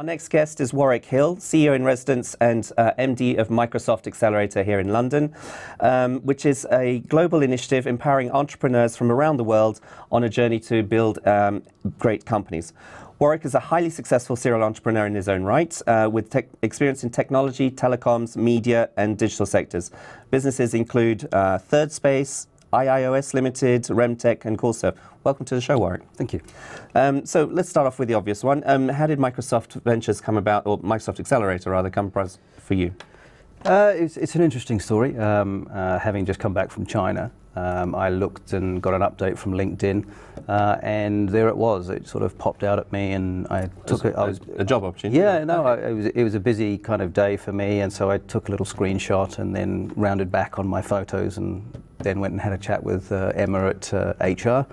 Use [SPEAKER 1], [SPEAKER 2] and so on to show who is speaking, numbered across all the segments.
[SPEAKER 1] Our next guest is Warwick Hill, CEO in residence and MD of Microsoft Accelerator here in London, which is a global initiative empowering entrepreneurs from around the world on a journey to build great companies. Warwick is a highly successful serial entrepreneur in his own right, with experience in technology, telecoms, media and digital sectors. Businesses include Third Space, IIOS Limited, Remtech and Corso. Welcome to the show, Warwick.
[SPEAKER 2] Thank you.
[SPEAKER 1] So let's start off with the obvious one. How did Microsoft Ventures come about, or Microsoft Accelerator rather, come about for you?
[SPEAKER 2] It's an interesting story. Having just come back from China, I looked and got an update from LinkedIn, and there it was. It sort of popped out at me, and I took it.
[SPEAKER 1] A job opportunity.
[SPEAKER 2] Yeah, no, it was a busy kind of day for me, and so I took a little screenshot and then rounded back on my photos, and then went and had a chat with Emma at HR,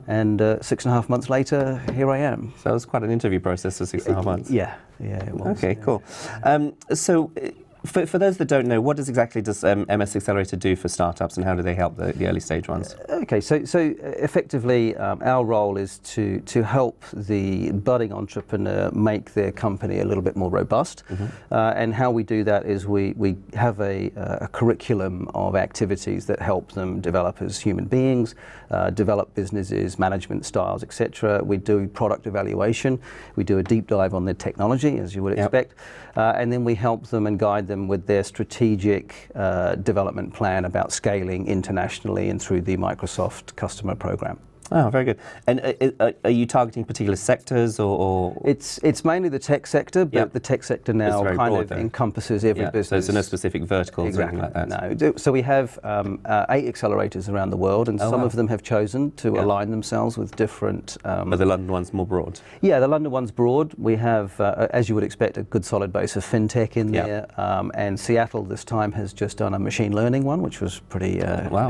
[SPEAKER 2] and 6.5 months later, here I am.
[SPEAKER 1] So it was quite an interview process for 6.5 months.
[SPEAKER 2] Yeah, it was.
[SPEAKER 1] Okay, cool. So. For those that don't know, what exactly does MS Accelerator do for startups, and how do they help the early stage ones?
[SPEAKER 2] Okay, so effectively our role is to help the budding entrepreneur make their company a little bit more robust. And how we do that is we have a curriculum of activities that help them develop as human beings, develop businesses, management styles, etc. We do product evaluation, we do a deep dive on their technology, as you would expect, and then we help them and guide them with their strategic development plan about scaling internationally and through the Microsoft customer program.
[SPEAKER 1] Oh, very good. And are you targeting particular sectors, or?
[SPEAKER 2] It's mainly the tech sector, but the tech sector now kind of encompasses every business.
[SPEAKER 1] So there's no specific verticals or anything like that?
[SPEAKER 2] No. So we have 8 accelerators around the world, and some of them have chosen to align themselves with different...
[SPEAKER 1] But the London one's more broad?
[SPEAKER 2] Yeah, the London one's broad. We have, as you would expect, a good solid base of fintech in there. And Seattle this time has just done a machine learning one, which was pretty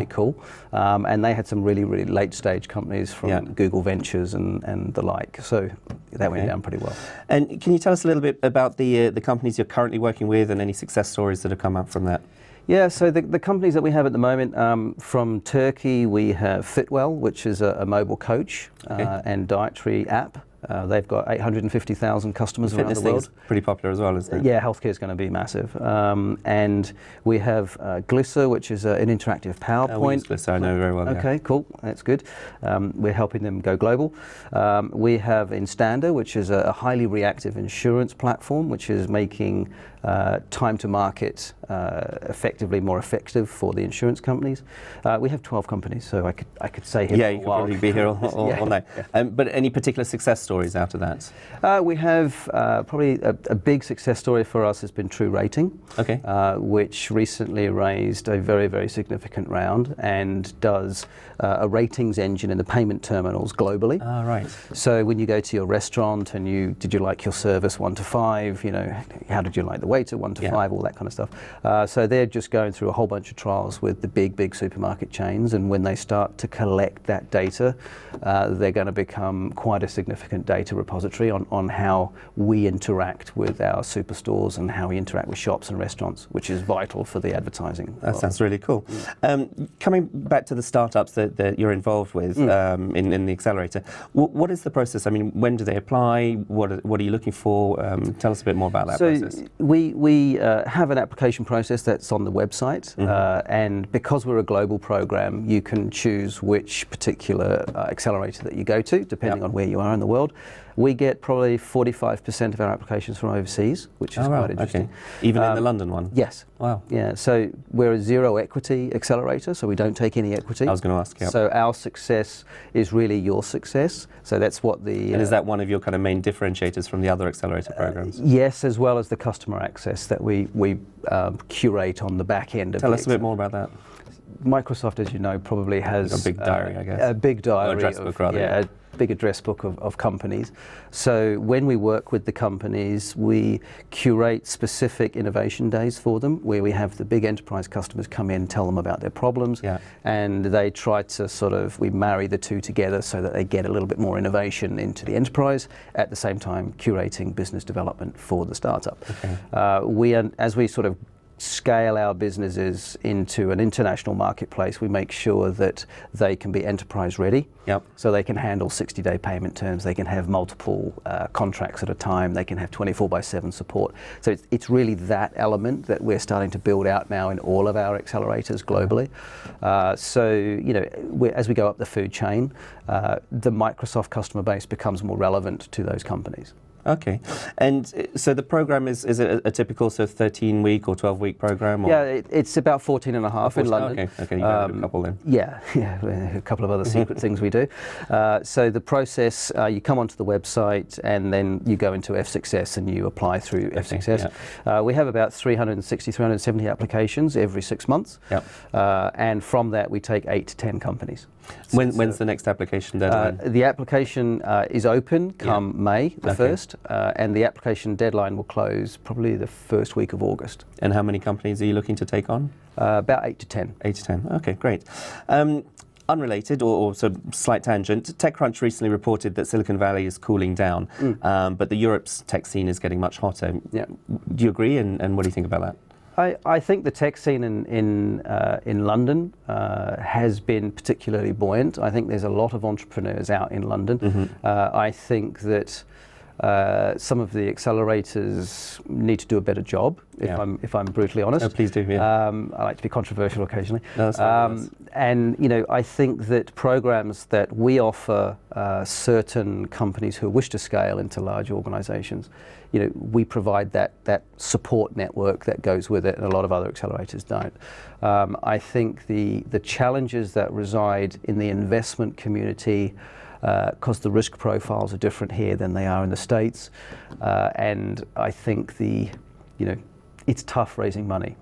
[SPEAKER 2] cool. And they had some really, really late stage companies from Google Ventures and the like. So that went down pretty well. And
[SPEAKER 1] can you tell us a little bit about the companies you're currently working with and any success stories that have come up from that?
[SPEAKER 2] Yeah, so the companies that we have at the moment, from Turkey we have Fitwell, which is a mobile coach and dietary app. They've got 850,000 customers around the world.
[SPEAKER 1] Pretty popular as well, isn't it?
[SPEAKER 2] Yeah, healthcare is going to be massive. And we have Glisser, which is an interactive PowerPoint.
[SPEAKER 1] Glisser, I know very well.
[SPEAKER 2] Okay, cool, that's good. We're helping them go global. We have Instander, which is a highly reactive insurance platform, which is making time to market effectively more effective for the insurance companies. We have 12 companies, so I could say here for a while.
[SPEAKER 1] You could probably be here all night. But any particular success stories out of that?
[SPEAKER 2] We have probably a big success story for us has been True Rating, which recently raised a very, very significant round and does a ratings engine in the payment terminals globally.
[SPEAKER 1] Right.
[SPEAKER 2] So when you go to your restaurant and did you like your service 1 to 5, how did you like the waiter 1 to 5, all that kind of stuff. So they're just going through a whole bunch of trials with the big supermarket chains, and when they start to collect that data, they're going to become quite a significant data repository on how we interact with our superstores and how we interact with shops and restaurants, which is vital for the advertising.
[SPEAKER 1] That sounds really cool. Coming back to the startups that you're involved with in the Accelerator, what is the process? I mean, when do they apply? What are you looking for? Tell us a bit more about that process.
[SPEAKER 2] We have an application process that's on the website, and because we're a global program, you can choose which particular accelerator that you go to, depending on where you are in the world. We get probably 45% of our applications from overseas, which is quite interesting.
[SPEAKER 1] Okay. Even in the London one?
[SPEAKER 2] Yes.
[SPEAKER 1] Wow.
[SPEAKER 2] Yeah, so we're a zero equity accelerator, so we don't take any equity.
[SPEAKER 1] I was going to ask,
[SPEAKER 2] So our success is really your success. So that's what the...
[SPEAKER 1] And is that one of your kind of main differentiators from the other accelerator programs?
[SPEAKER 2] Yes, as well as the customer access that we curate on the back end of
[SPEAKER 1] Tell us a bit more about that.
[SPEAKER 2] Microsoft, as you know, probably has
[SPEAKER 1] a big diary, I guess.
[SPEAKER 2] A big diary.
[SPEAKER 1] Or address book, rather.
[SPEAKER 2] Yeah, a big address book of companies. So when we work with the companies, we curate specific innovation days for them, where we have the big enterprise customers come in, tell them about their problems, and they try to we marry the two together so that they get a little bit more innovation into the enterprise, at the same time curating business development for the startup. As we scale our businesses into an international marketplace, we make sure that they can be enterprise ready.
[SPEAKER 1] Yep.
[SPEAKER 2] So they can handle 60-day payment terms, they can have multiple contracts at a time, they can have 24/7 support. So it's really that element that we're starting to build out now in all of our accelerators globally. So, you know, as we go up the food chain, the Microsoft customer base becomes more relevant to those companies.
[SPEAKER 1] Okay, and so the program is it a typical 13-week or 12-week program? Or?
[SPEAKER 2] Yeah, it's about 14 and a half in London.
[SPEAKER 1] Okay, you got a couple then.
[SPEAKER 2] Yeah, a couple of other secret things we do. So the process, you come onto the website and then you go into F-Success and you apply through F-Success. Yeah. We have about 360, 370 applications every 6 months. Yep. And from that we take 8 to 10 companies.
[SPEAKER 1] When's the next application deadline?
[SPEAKER 2] The application is open come May the 1st, and the application deadline will close probably the first week of August.
[SPEAKER 1] And how many companies are you looking to take on?
[SPEAKER 2] About 8 to 10.
[SPEAKER 1] 8 to 10, okay, great. Unrelated or sort of slight tangent, TechCrunch recently reported that Silicon Valley is cooling down, but the Europe's tech scene is getting much hotter. Yeah. Do you agree, and what do you think about that?
[SPEAKER 2] I think the tech scene in London has been particularly buoyant. I think there's a lot of entrepreneurs out in London. I think that some of the accelerators need to do a better job, if I'm brutally honest.
[SPEAKER 1] Oh, please do, yeah.
[SPEAKER 2] I like to be controversial occasionally.
[SPEAKER 1] No, that's fine,
[SPEAKER 2] and, you know, I think that programs that we offer certain companies who wish to scale into large organizations, you know, we provide that support network that goes with it, and a lot of other accelerators don't. I think the challenges that reside in the investment community, because the risk profiles are different here than they are in the States, and I think it's tough raising money.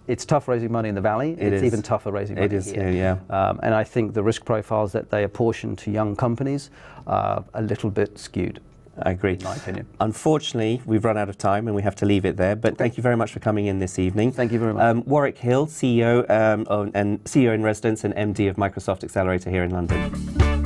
[SPEAKER 2] It's tough raising money in the Valley. It's even tougher raising money here.
[SPEAKER 1] It is, yeah.
[SPEAKER 2] And I think the risk profiles that they apportion to young companies are a little bit skewed.
[SPEAKER 1] I agree.
[SPEAKER 2] In my opinion.
[SPEAKER 1] Unfortunately, we've run out of time and we have to leave it there, but thank you very much for coming in this evening.
[SPEAKER 2] Thank you very much.
[SPEAKER 1] Warwick Hill, CEO and CEO in residence and MD of Microsoft Accelerator here in London.